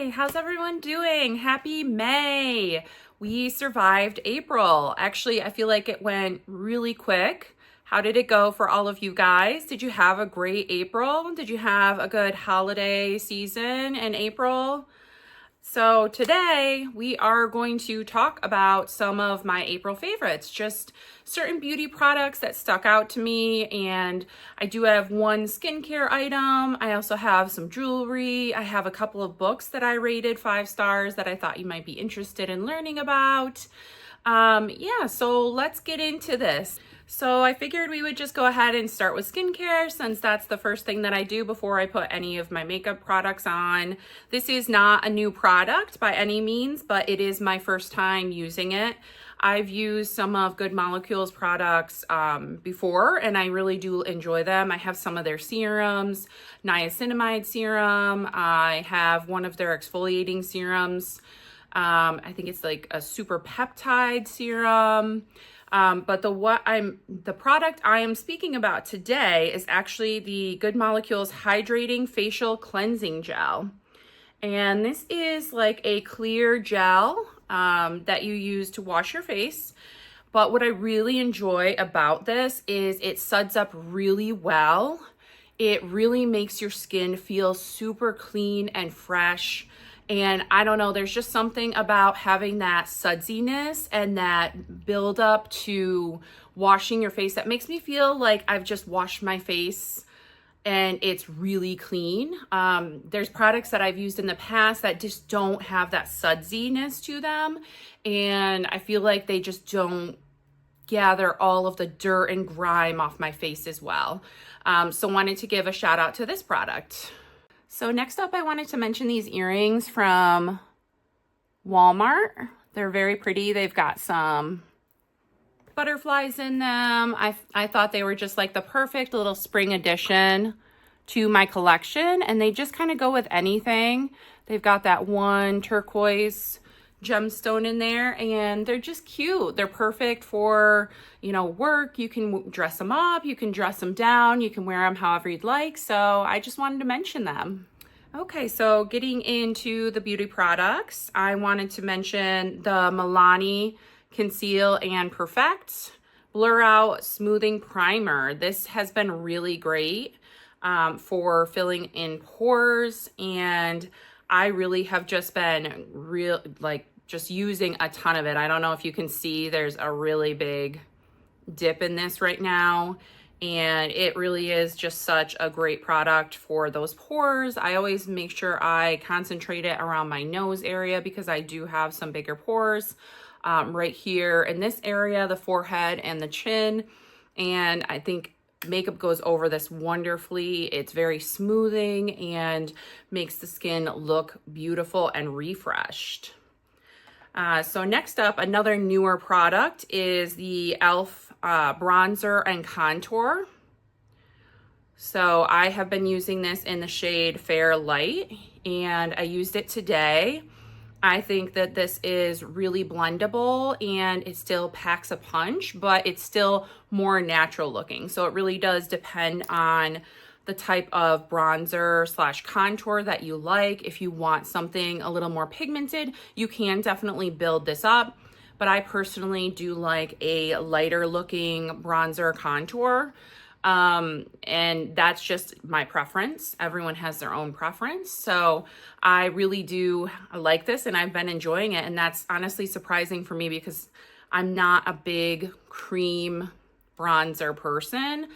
Hi, how's everyone doing? Happy May. We survived April. Actually, I feel like it went really quick. How did it go for all of you guys? Did you have a great April? Did you have a good holiday season in April? So today we are going to talk about some of my April favorites, just certain beauty products that stuck out to me. And I do have one skincare item. I also have some jewelry. I have a couple of books that I rated 5 stars that I thought you might be interested in learning about. So let's get into this. So I figured we would just go ahead and start with skincare since that's the first thing that I do before I put any of my makeup products on. This is not a new product by any means, but it is my first time using it. I've used some of Good Molecules products before, and I really do enjoy them. I have some of their serums, niacinamide serum. I have one of their exfoliating serums. I think it's like a super peptide serum. But the product I am speaking about today is actually the Good Molecules Hydrating Facial Cleansing Gel. And this is like a clear gel that you use to wash your face. But what I really enjoy about this is it suds up really well. It really makes your skin feel super clean and fresh. And I don't know, there's just something about having that sudsiness and that build up to washing your face that makes me feel like I've just washed my face and it's really clean. There's products that I've used in the past that just don't have that sudsiness to them. And I feel like they just don't gather all of the dirt and grime off my face as well. So wanted to give a shout out to this product. So next up, I wanted to mention these earrings from Walmart. They're very pretty. They've got some butterflies in them. I thought they were just like the perfect little spring addition to my collection, and they just kind of go with anything. They've got that one turquoise gemstone in there, and they're just cute. They're perfect for, work. You can dress them up, you can dress them down, you can wear them however you'd like. So I just wanted to mention them. Okay, so getting into the beauty products, I wanted to mention the Milani Conceal and Perfect Blur Out Smoothing Primer. This has been really great for filling in pores, and I really have just been just using a ton of it. I don't know if you can see, there's a really big dip in this right now, and it really is just such a great product for those pores. I always make sure I concentrate it around my nose area because I do have some bigger pores right here in this area, the forehead and the chin, and I think makeup goes over this wonderfully. It's very smoothing and makes the skin look beautiful and refreshed. So next up, another newer product is the e.l.f. Bronzer and Contour. So I have been using this in the shade Fair Light, and I used it today. I think that this is really blendable and it still packs a punch, but it's still more natural looking. So it really does depend on the type of bronzer / contour that you like. If you want something a little more pigmented, you can definitely build this up. But I personally do like a lighter looking bronzer contour. And that's just my preference. Everyone has their own preference. So I really do like this, and I've been enjoying it. And that's honestly surprising for me because I'm not a big cream bronzer person.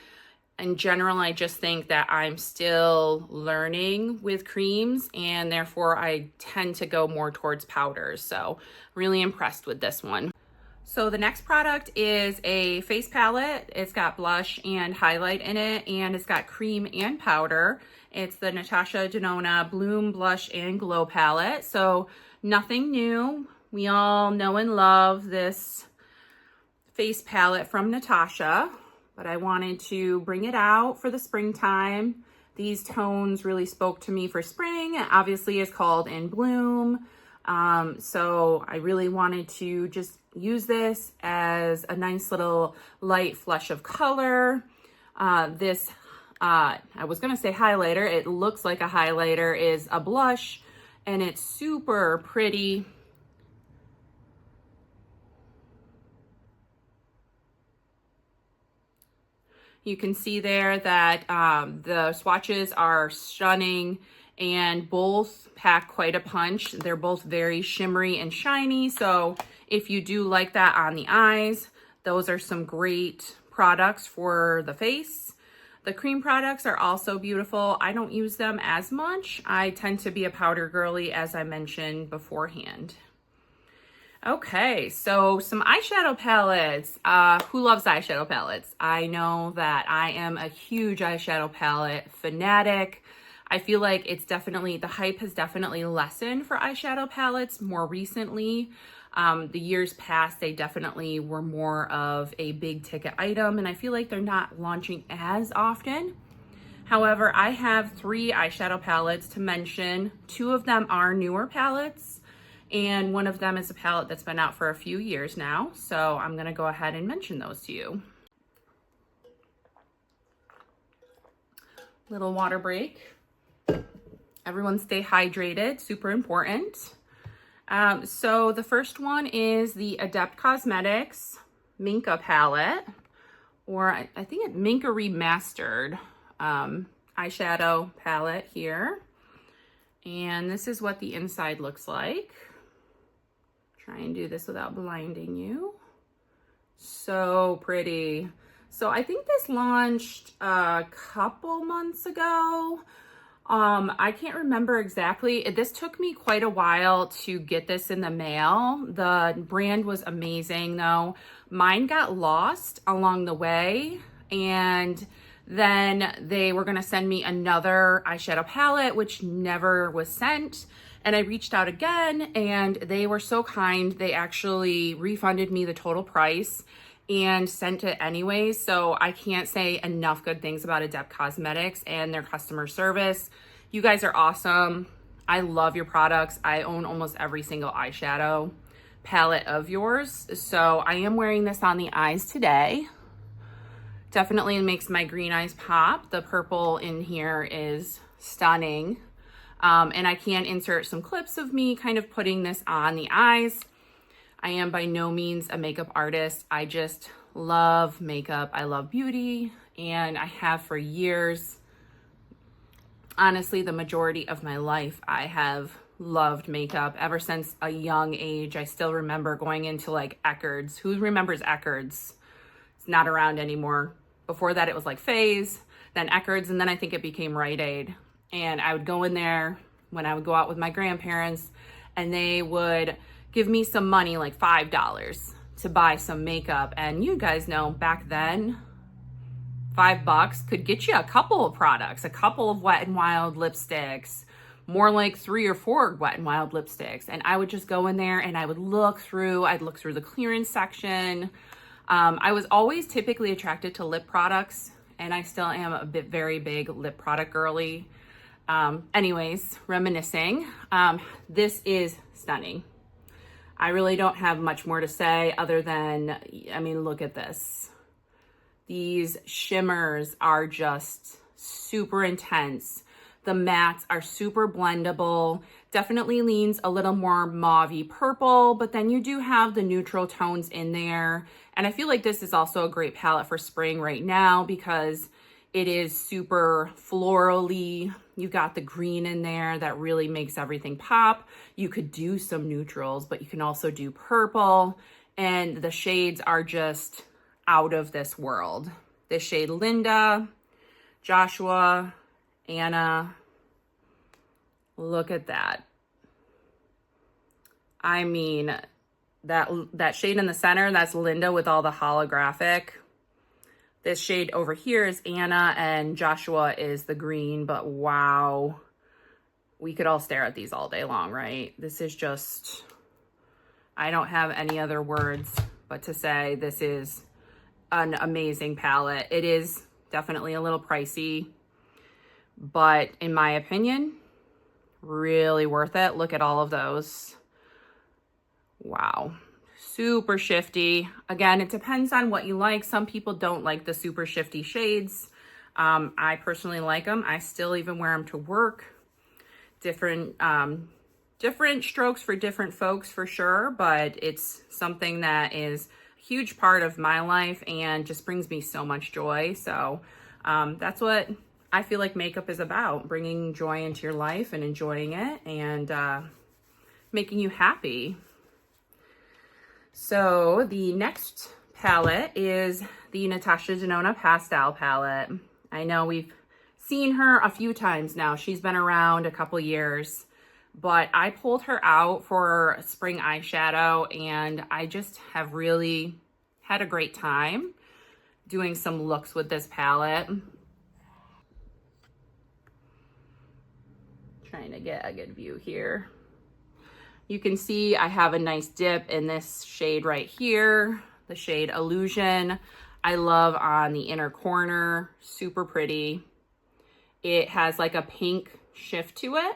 In general, I just think that I'm still learning with creams, and therefore I tend to go more towards powders. So really impressed with this one. So the next product is a face palette. It's got blush and highlight in it, and it's got cream and powder. It's the Natasha Denona Bloom Blush and Glow palette. So nothing new. We all know and love this face palette from Natasha, but I wanted to bring it out for the springtime. These tones really spoke to me for spring. It obviously is called In Bloom. So I really wanted to just use this as a nice little light flush of color. I was gonna say highlighter. It looks like a highlighter, is a blush and it's super pretty. You can see there that the swatches are stunning and both pack quite a punch. They're both very shimmery and shiny. So if you do like that on the eyes, those are some great products for the face. The cream products are also beautiful. I don't use them as much. I tend to be a powder girly, as I mentioned beforehand. Okay, so some eyeshadow palettes. Who loves eyeshadow palettes? I know that I am a huge eyeshadow palette fanatic. I feel like it's definitely, the hype has definitely lessened for eyeshadow palettes more recently. The years past, they definitely were more of a big ticket item, and I feel like they're not launching as often. However, I have 3 eyeshadow palettes to mention. 2 of them are newer palettes, and one of them is a palette that's been out for a few years now. So I'm gonna go ahead and mention those to you. Little water break. Everyone stay hydrated, super important. So the first one is the Adept Cosmetics Minka palette, or I think it's Minka Remastered eyeshadow palette here. And this is what the inside looks like. Try and do this without blinding you. So pretty. So I think this launched a couple months ago. I can't remember exactly. This took me quite a while to get this in the mail. The brand was amazing though. Mine got lost along the way, and then they were gonna send me another eyeshadow palette, which never was sent. And I reached out again, and they were so kind. They actually refunded me the total price and sent it anyways. So I can't say enough good things about Adept Cosmetics and their customer service. You guys are awesome. I love your products. I own almost every single eyeshadow palette of yours. So I am wearing this on the eyes today. Definitely makes my green eyes pop. The purple in here is stunning. And I can insert some clips of me kind of putting this on the eyes. I am by no means a makeup artist. I just love makeup. I love beauty, and I have for years. Honestly, the majority of my life, I have loved makeup ever since a young age. I still remember going into like Eckerd's. Who remembers Eckerd's? It's not around anymore. Before that, it was like Faze, then Eckerd's, and then I think it became Rite Aid. And I would go in there when I would go out with my grandparents, and they would give me some money, like $5 to buy some makeup. And you guys know back then, $5 could get you a couple of products, a couple of Wet n Wild lipsticks, more like 3 or 4 Wet n Wild lipsticks. And I would just go in there and I would look through, I'd look through the clearance section. I was always typically attracted to lip products, and I still am a very big lip product girly. Anyways, reminiscing, this is stunning. I really don't have much more to say other than, I mean, look at this. These shimmers are just super intense. The mattes are super blendable. Definitely leans a little more mauve-y purple, but then you do have the neutral tones in there. And I feel like this is also a great palette for spring right now because it is super florally. You got the green in there that really makes everything pop. You could do some neutrals, but you can also do purple. And the shades are just out of this world. This shade Linda, Joshua, Anna. Look at that. I mean, that shade in the center, that's Linda with all the holographic. This shade over here is Anna, and Joshua is the green, but wow. We could all stare at these all day long, right? This is just, I don't have any other words but to say this is an amazing palette. It is definitely a little pricey, but in my opinion, really worth it. Look at all of those. Wow. Super shifty. Again, it depends on what you like. Some people don't like the super shifty shades. I personally like them. I still even wear them to work. Different different strokes for different folks for sure, but it's something that is a huge part of my life and just brings me so much joy. So that's what I feel like makeup is about, bringing joy into your life and enjoying it and making you happy. So the next palette is the Natasha Denona Pastel palette. I know we've seen her a few times now. She's been around a couple years, but I pulled her out for spring eyeshadow and I just have really had a great time doing some looks with this palette. Trying to get a good view here. You can see I have a nice dip in this shade right here, the shade Illusion. I love on the inner corner, super pretty. It has like a pink shift to it.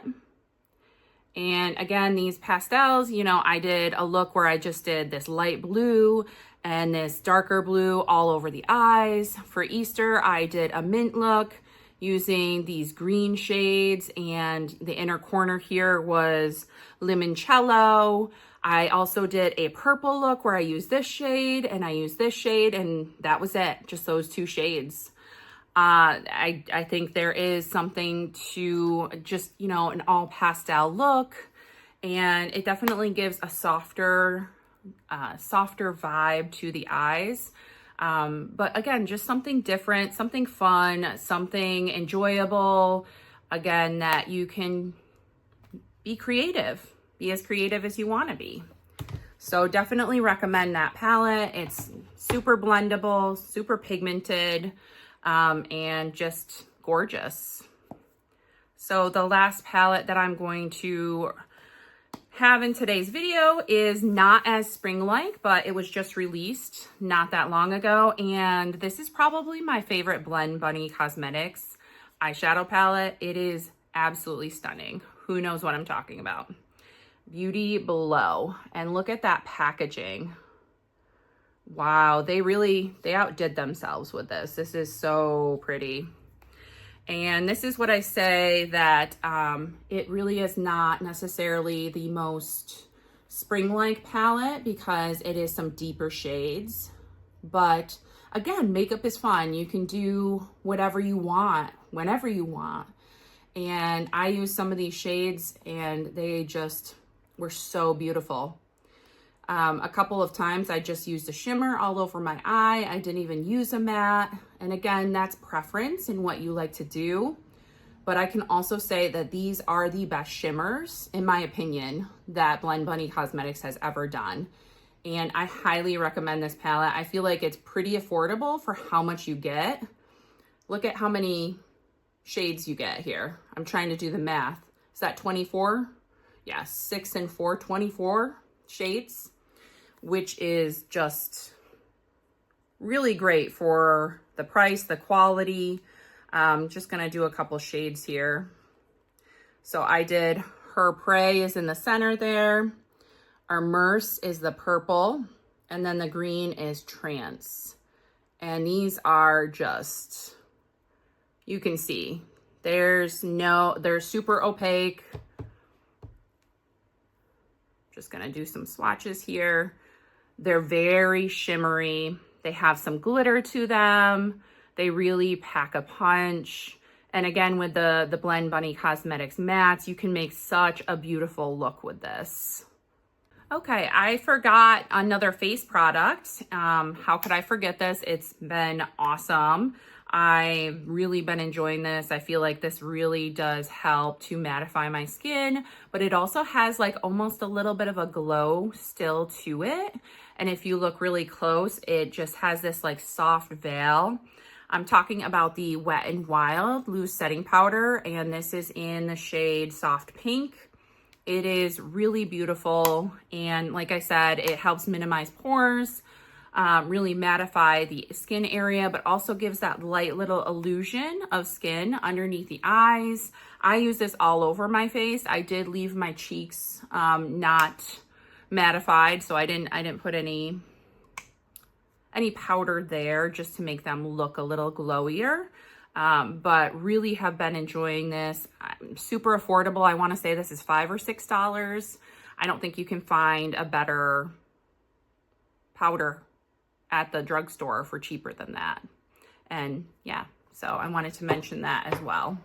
And again, these pastels, you know, I did a look where I just did this light blue and this darker blue all over the eyes. For Easter, I did a mint look using these green shades, and the inner corner here was limoncello. I also did a purple look where I used this shade and I used this shade, and that was it, just those two shades. I think there is something to just, you know, an all pastel look, and it definitely gives a softer vibe to the eyes. But again, just something different, something fun, something enjoyable. Again, that you can be creative, be as creative as you want to be. So definitely recommend that palette. It's super blendable, super pigmented, and just gorgeous. So the last palette that I'm going to have in today's video is not as spring-like, but it was just released not that long ago, and this is probably my favorite Blend Bunny Cosmetics eyeshadow palette. It is absolutely stunning. Who knows what I'm talking about? Beauty Below. And look at that packaging. Wow, they outdid themselves with this. This is so pretty. And this is what I say, that it really is not necessarily the most spring-like palette because it is some deeper shades. But again, makeup is fun. You can do whatever you want, whenever you want. And I used some of these shades and they just were so beautiful. A couple of times I just used a shimmer all over my eye. I didn't even use a matte. And again, that's preference and what you like to do. But I can also say that these are the best shimmers, in my opinion, that Blend Bunny Cosmetics has ever done. And I highly recommend this palette. I feel like it's pretty affordable for how much you get. Look at how many shades you get here. I'm trying to do the math. Is that 24? Yeah, 6 and 4, 24 shades, which is just really great for the price, the quality. Just gonna do a couple shades here. So I did Her Prey is in the center there. Immerse is the purple, and then the green is Trance. And these are just, you can see, they're super opaque. Just gonna do some swatches here. They're very shimmery. They have some glitter to them. They really pack a punch. And again, with the Blend Bunny Cosmetics mattes, you can make such a beautiful look with this. Okay, I forgot another face product. How could I forget this? It's been awesome. I've really been enjoying this. I feel like this really does help to mattify my skin, but it also has like almost a little bit of a glow still to it. And if you look really close, it just has this like soft veil. I'm talking about the Wet n Wild loose setting powder, and this is in the shade Soft Pink. It is really beautiful, and like I said, it helps minimize pores, really mattify the skin area, but also gives that light little illusion of skin underneath the eyes. I use this all over my face. I did leave my cheeks not mattified, so I didn't put any powder there, just to make them look a little glowier. but really have been enjoying this. Super affordable. I want to say this is $5 or $6. I don't think you can find a better powder at the drugstore for cheaper than that. And yeah, so I wanted to mention that as well.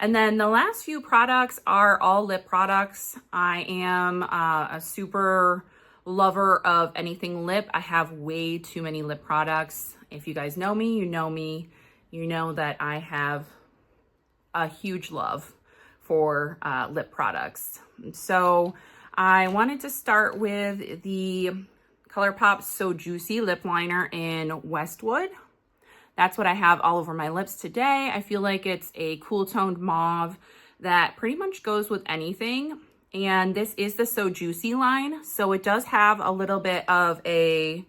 And then the last few products are all lip products. I am a super lover of anything lip. I have way too many lip products. If you guys know me, you know that I have a huge love for lip products. So I wanted to start with the ColourPop So Juicy lip liner in Westwood. That's what I have all over my lips today. I feel like it's a cool toned mauve that pretty much goes with anything. And this is the So Juicy line. So it does have a little bit of a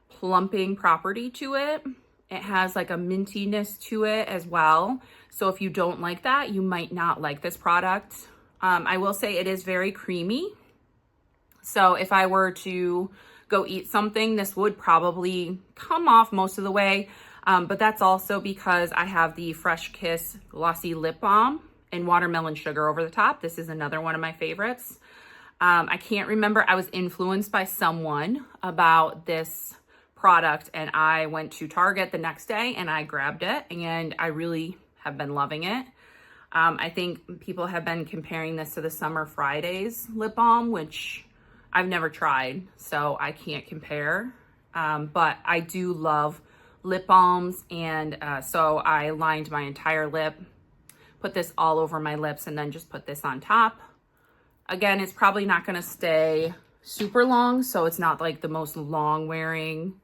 plumping property to it. It has like a mintiness to it as well. So if you don't like that, you might not like this product. I will say it is very creamy. So if I were to go eat something, this would probably come off most of the way. But that's also because I have the Fresh Kiss Glossy Lip Balm and Watermelon Sugar over the top. This is another one of my favorites. I can't remember. I was influenced by someone about this product and I went to Target the next day and I grabbed it and I really have been loving it. I think people have been comparing this to the Summer Fridays lip balm, which I've never tried, so I can't compare. But I do love lip balms, and so I lined my entire lip, put this all over my lips, and then just put this on top. Again, it's probably not going to stay super long, so it's not like the most long wearing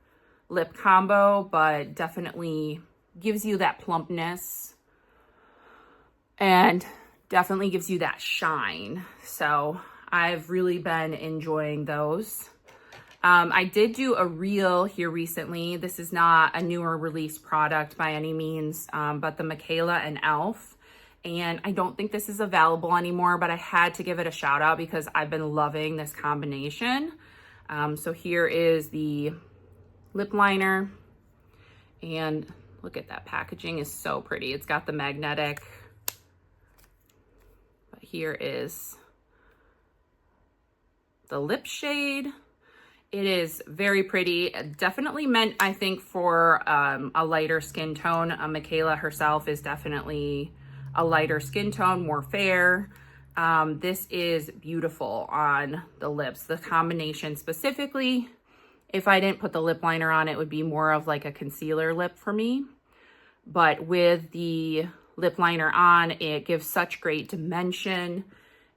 lip combo, but definitely gives you that plumpness and definitely gives you that shine. So I've really been enjoying those. I did do a reel here recently. This is not a newer release product by any means, but the Mikayla and e.l.f. And I don't think this is available anymore, but I had to give it a shout out because I've been loving this combination. So here is the lip liner, and look at that packaging is so pretty. It's got the magnetic, but here is the lip shade. It is very pretty. Definitely meant, I think, for a lighter skin tone. Mikayla herself is definitely a lighter skin tone, more fair. This is beautiful on the lips. The combination specifically, if I didn't put the lip liner on, it would be more of like a concealer lip for me. But with the lip liner on, it gives such great dimension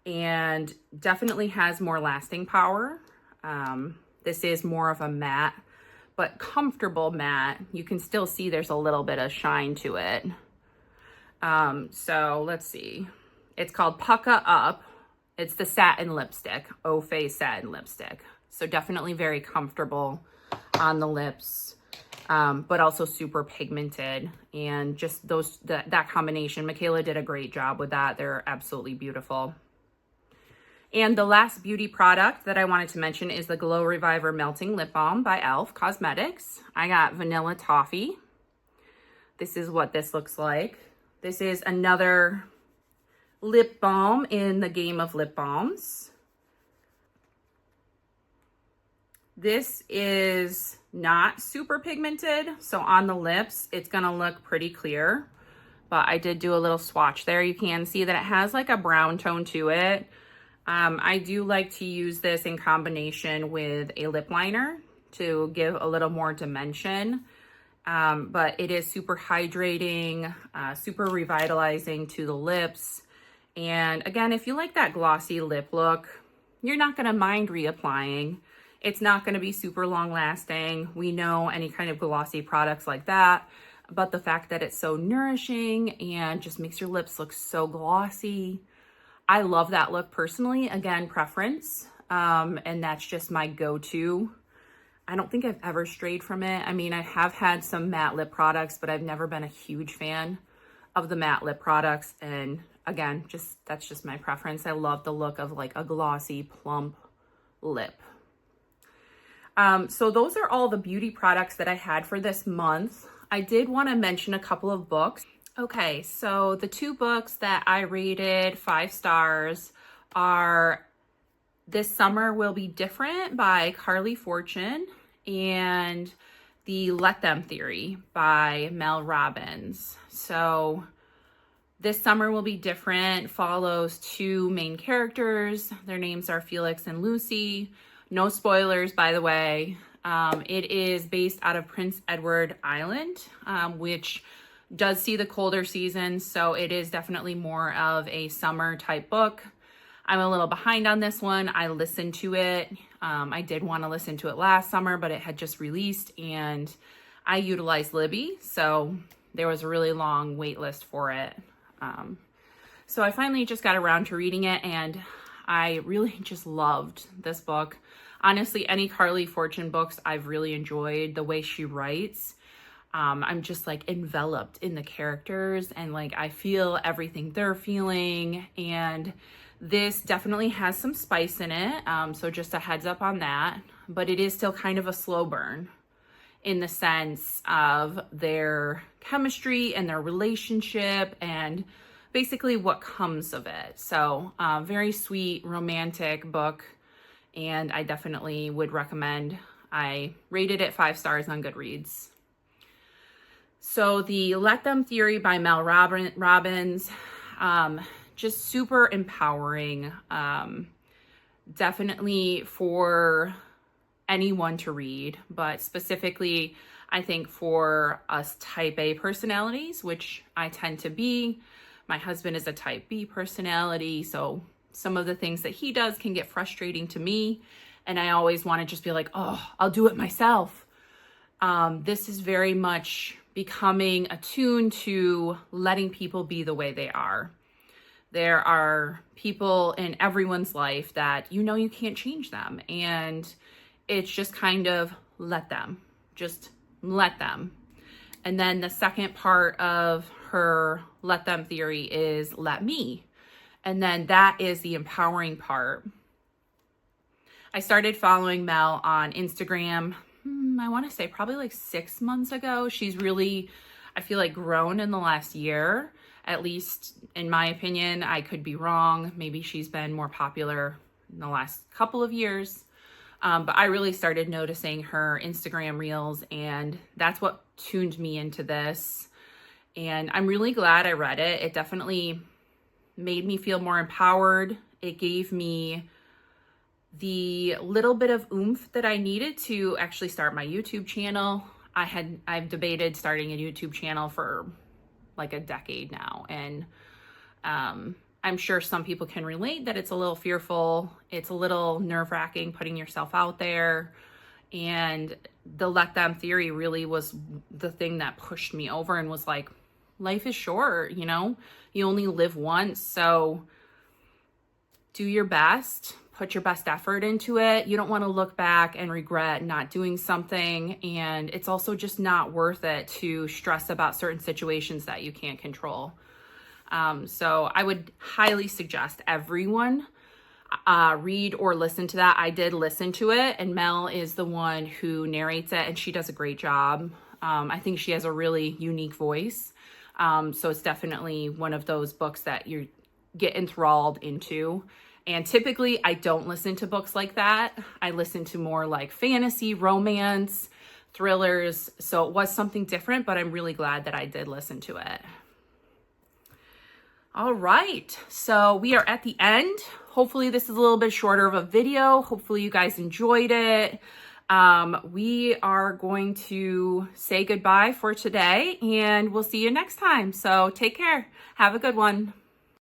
and definitely has more lasting power. This is more of a matte, but comfortable matte. You can still see there's a little bit of shine to it. So let's see. It's called Pucka Up. It's the satin lipstick, Face satin lipstick. So definitely very comfortable on the lips, but also super pigmented. And just that combination, Mikayla did a great job with that. They're absolutely beautiful. And the last beauty product that I wanted to mention is the Glow Reviver Melting Lip Balm by e.l.f. Cosmetics. I got Vanilla Toffee. This is what this looks like. This is another lip balm in the game of lip balms. This is not super pigmented, so on the lips, it's gonna look pretty clear. But I did do a little swatch there. You can see that it has like a brown tone to it. I do like to use this in combination with a lip liner to give a little more dimension. But it is super hydrating, super revitalizing to the lips. And again, if you like that glossy lip look, you're not gonna mind reapplying. It's not gonna be super long lasting. We know any kind of glossy products like that, but the fact that it's so nourishing and just makes your lips look so glossy, I love that look personally. Again, preference, and that's just my go-to. I don't think I've ever strayed from it. I mean, I have had some matte lip products, but I've never been a huge fan of the matte lip products. And again, that's just my preference. I love the look of like a glossy, plump lip. So those are all the beauty products that I had for this month. I did want to mention a couple of books. Okay, so the two books that I rated 5 stars are This Summer Will Be Different by Carley Fortune and The Let Them Theory by Mel Robbins. So This Summer Will Be Different follows 2 main characters. Their names are Felix and Lucy. No spoilers, by the way. It is based out of Prince Edward Island, which does see the colder seasons, so it is definitely more of a summer type book. I'm a little behind on this one. I listened to it. I did want to listen to it last summer, but it had just released and I utilized Libby, so there was a really long wait list for it. So I finally just got around to reading it and I really just loved this book. Honestly, any Carley Fortune books I've really enjoyed. The way she writes, I'm just like enveloped in the characters and like I feel everything they're feeling, and this definitely has some spice in it, so just a heads up on that, but it is still kind of a slow burn in the sense of their chemistry and their relationship and basically what comes of it. So very sweet, romantic book, and I definitely would recommend. I rated it 5 stars on Goodreads. So the Let Them Theory by Mel Robbins, just super empowering. Definitely for anyone to read, but specifically I think for us type A personalities, which I tend to be. My husband is a type B personality, so some of the things that he does can get frustrating to me, and I always want to just be like, oh, I'll do it myself. This is very much becoming attuned to letting people be the way they are. There are people in everyone's life that you can't change them, and it's just kind of let them. Just let them. And then the second part of her Let Them Theory is let me. And then that is the empowering part. I started following Mel on Instagram, I want to say probably like 6 months ago. She's really, I feel like, grown in the last year, at least in my opinion. I could be wrong. Maybe she's been more popular in the last couple of years. But I really started noticing her Instagram reels, and that's what tuned me into this. And I'm really glad I read it. It definitely made me feel more empowered. It gave me the little bit of oomph that I needed to actually start my YouTube channel. I've debated starting a YouTube channel for like a decade now, and I'm sure some people can relate that it's a little fearful. It's a little nerve-wracking putting yourself out there, and the Let Them Theory really was the thing that pushed me over and was like, life is short, you only live once, so do your best. Put your best effort into it. You don't want to look back and regret not doing something. And it's also just not worth it to stress about certain situations that you can't control. So I would highly suggest everyone read or listen to that. I did listen to it, and Mel is the one who narrates it, and she does a great job. I think she has a really unique voice. So it's definitely one of those books that you get enthralled into. And typically I don't listen to books like that. I listen to more like fantasy, romance, thrillers. So it was something different, but I'm really glad that I did listen to it. All right, so we are at the end. Hopefully this is a little bit shorter of a video. Hopefully you guys enjoyed it. We are going to say goodbye for today, and we'll see you next time. So take care. Have a good one.